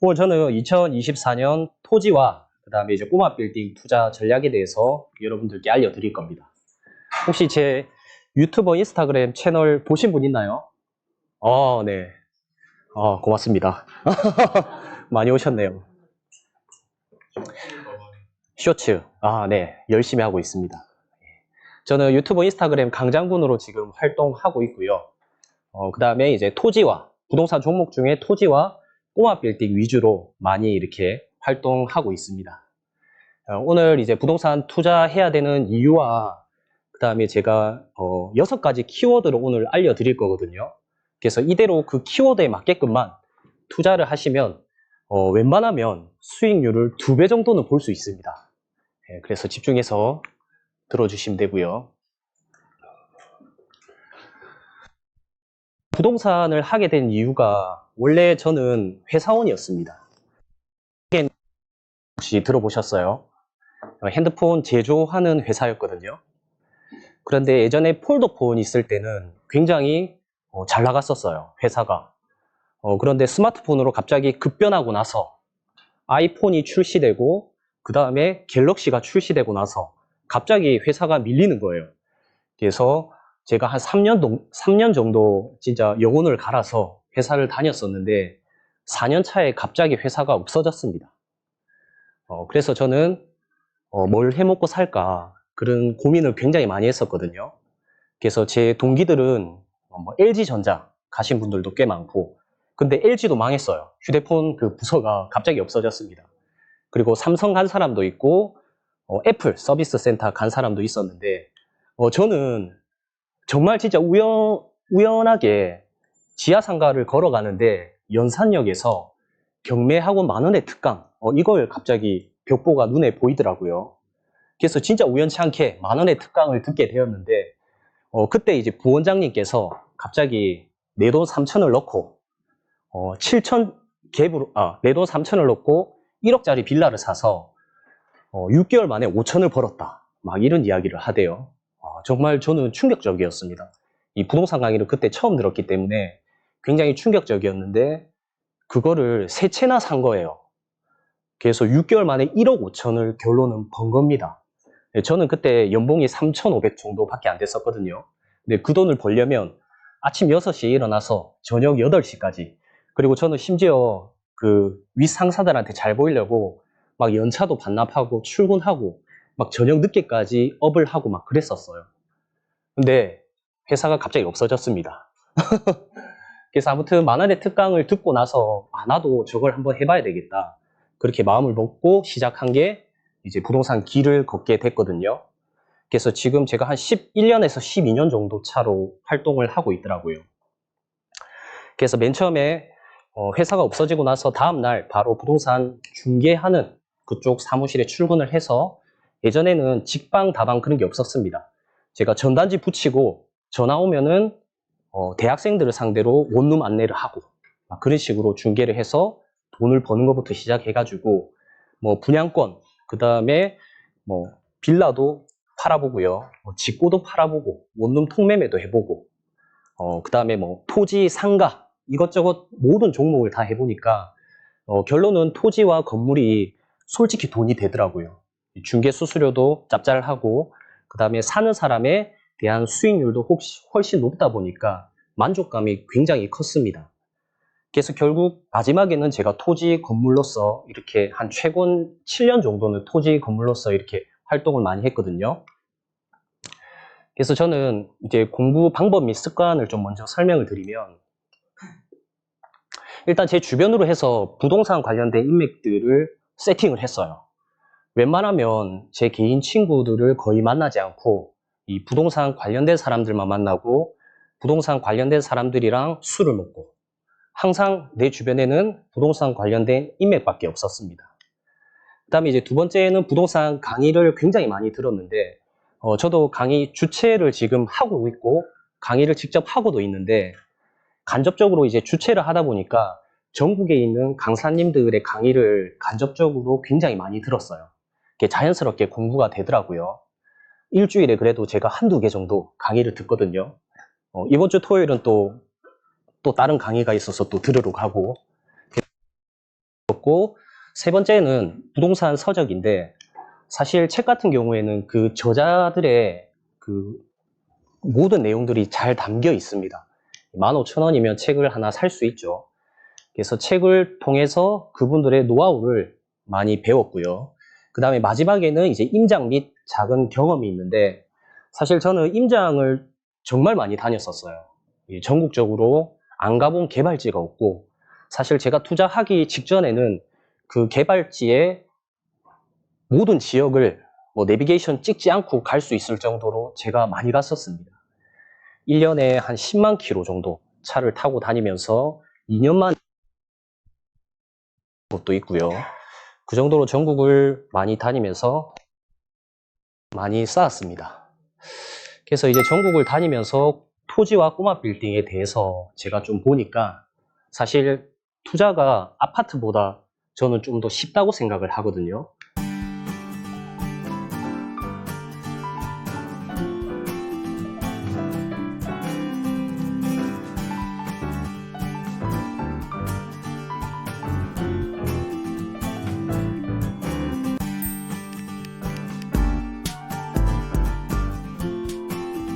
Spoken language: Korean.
오늘 저는 2024년 토지와 그다음에 이제 꼬마 빌딩 투자 전략에 대해서 여러분들께 알려드릴 겁니다. 혹시 제 유튜버 인스타그램 채널 보신 분 있나요? 네. 고맙습니다. 많이 오셨네요. 쇼츠. 네. 열심히 하고 있습니다. 저는 유튜버 인스타그램 강장군으로 지금 활동하고 있고요. 그 다음에 이제 토지와 부동산 종목 중에 토지와 꼬마 빌딩 위주로 많이 이렇게 활동하고 있습니다. 오늘 이제 부동산 투자해야 되는 이유와 그 다음에 제가 6가지 키워드를 오늘 알려드릴 거거든요. 그래서 이대로 그 키워드에 맞게끔만 투자를 하시면 웬만하면 수익률을 2배 정도는 볼 수 있습니다. 그래서 집중해서 들어주시면 되고요. 부동산을 하게 된 이유가 원래 저는 회사원이었습니다. 혹시 들어보셨어요? 핸드폰 제조하는 회사였거든요. 그런데 예전에 폴더폰 있을 때는 굉장히 잘 나갔었어요, 회사가. 그런데 스마트폰으로 갑자기 급변하고 나서 아이폰이 출시되고 그 다음에 갤럭시가 출시되고 나서 갑자기 회사가 밀리는 거예요. 그래서 제가 한 3년 정도 진짜 영혼을 갈아서 회사를 다녔었는데 4년 차에 갑자기 회사가 없어졌습니다. 그래서 저는 뭘 해먹고 살까 그런 고민을 굉장히 많이 했었거든요. 그래서 제 동기들은 LG전자 가신 분들도 꽤 많고, 근데 LG도 망했어요. 휴대폰 그 부서가 갑자기 없어졌습니다. 그리고 삼성 간 사람도 있고 애플 서비스 센터 간 사람도 있었는데 저는 정말 진짜 우연하게 지하상가를 걸어가는데 연산역에서 경매하고 만원의 특강 이걸 갑자기 벽보가 눈에 보이더라고요. 그래서 진짜 우연치 않게 만원의 특강을 듣게 되었는데 그때 이제 부원장님께서 갑자기 내 돈 3천을 넣고 7천 갭으로 내 돈 3천을 넣고 1억짜리 빌라를 사서 6개월 만에 5천을 벌었다. 막 이런 이야기를 하대요. 정말 저는 충격적이었습니다. 이 부동산 강의를 그때 처음 들었기 때문에 굉장히 충격적이었는데 그거를 세 채나 산 거예요. 그래서 6개월 만에 1억 5천을 결론은 번 겁니다. 저는 그때 연봉이 3,500 정도밖에 안 됐었거든요. 근데 그 돈을 벌려면 아침 6시에 일어나서 저녁 8시까지, 그리고 저는 심지어 그 윗상사들한테 잘 보이려고 막 연차도 반납하고 출근하고 막 저녁 늦게까지 업을 하고 막 그랬었어요. 근데 회사가 갑자기 없어졌습니다. 그래서 아무튼 만원의 특강을 듣고 나서 나도 저걸 한번 해봐야 되겠다. 그렇게 마음을 먹고 시작한 게 이제 부동산 길을 걷게 됐거든요. 그래서 지금 제가 한 11년에서 12년 정도 차로 활동을 하고 있더라고요. 그래서 맨 처음에 회사가 없어지고 나서 다음날 바로 부동산 중개하는 그쪽 사무실에 출근을 해서, 예전에는 직방, 다방 그런 게 없었습니다. 제가 전단지 붙이고 전화 오면은 대학생들을 상대로 원룸 안내를 하고 그런 식으로 중개를 해서 돈을 버는 것부터 시작해가지고 분양권, 그 다음에 빌라도 팔아보고요, 직고도 팔아보고 원룸 통매매도 해보고 그 다음에 토지, 상가 이것저것 모든 종목을 다 해보니까 결론은 토지와 건물이 솔직히 돈이 되더라고요. 중개 수수료도 짭짤하고 그 다음에 사는 사람에 대한 수익률도 훨씬 높다 보니까 만족감이 굉장히 컸습니다. 그래서 결국 마지막에는 제가 토지 건물로서 이렇게 한 최근 7년 정도는 토지 건물로서 이렇게 활동을 많이 했거든요. 그래서 저는 이제 공부 방법 및 습관을 좀 먼저 설명을 드리면, 일단 제 주변으로 해서 부동산 관련된 인맥들을 세팅을 했어요. 웬만하면 제 개인 친구들을 거의 만나지 않고 이 부동산 관련된 사람들만 만나고 부동산 관련된 사람들이랑 술을 먹고, 항상 내 주변에는 부동산 관련된 인맥밖에 없었습니다. 그 다음에 이제 두 번째는 부동산 강의를 굉장히 많이 들었는데 저도 강의 주최를 지금 하고 있고 강의를 직접 하고도 있는데, 간접적으로 이제 주최를 하다 보니까 전국에 있는 강사님들의 강의를 간접적으로 굉장히 많이 들었어요. 그게 자연스럽게 공부가 되더라고요. 일주일에 그래도 제가 한두 개 정도 강의를 듣거든요. 이번 주 토요일은 또 다른 강의가 있어서 또 들으러 가고, 있고, 세 번째는 부동산 서적인데, 사실 책 같은 경우에는 그 저자들의 그 모든 내용들이 잘 담겨 있습니다. 15,000원이면 책을 하나 살 수 있죠. 그래서 책을 통해서 그분들의 노하우를 많이 배웠고요. 그 다음에 마지막에는 이제 임장 및 작은 경험이 있는데, 사실 저는 임장을 정말 많이 다녔었어요. 전국적으로 안 가본 개발지가 없고, 사실 제가 투자하기 직전에는 그 개발지의 모든 지역을 뭐 내비게이션 찍지 않고 갈 수 있을 정도로 제가 많이 갔었습니다. 1년에 한 10만 킬로 정도 차를 타고 다니면서 2년만 것도 있고요. 그 정도로 전국을 많이 다니면서 많이 쌓았습니다. 그래서 이제 전국을 다니면서 토지와 꼬마 빌딩에 대해서 제가 좀 보니까 사실 투자가 아파트보다 저는 좀 더 쉽다고 생각을 하거든요.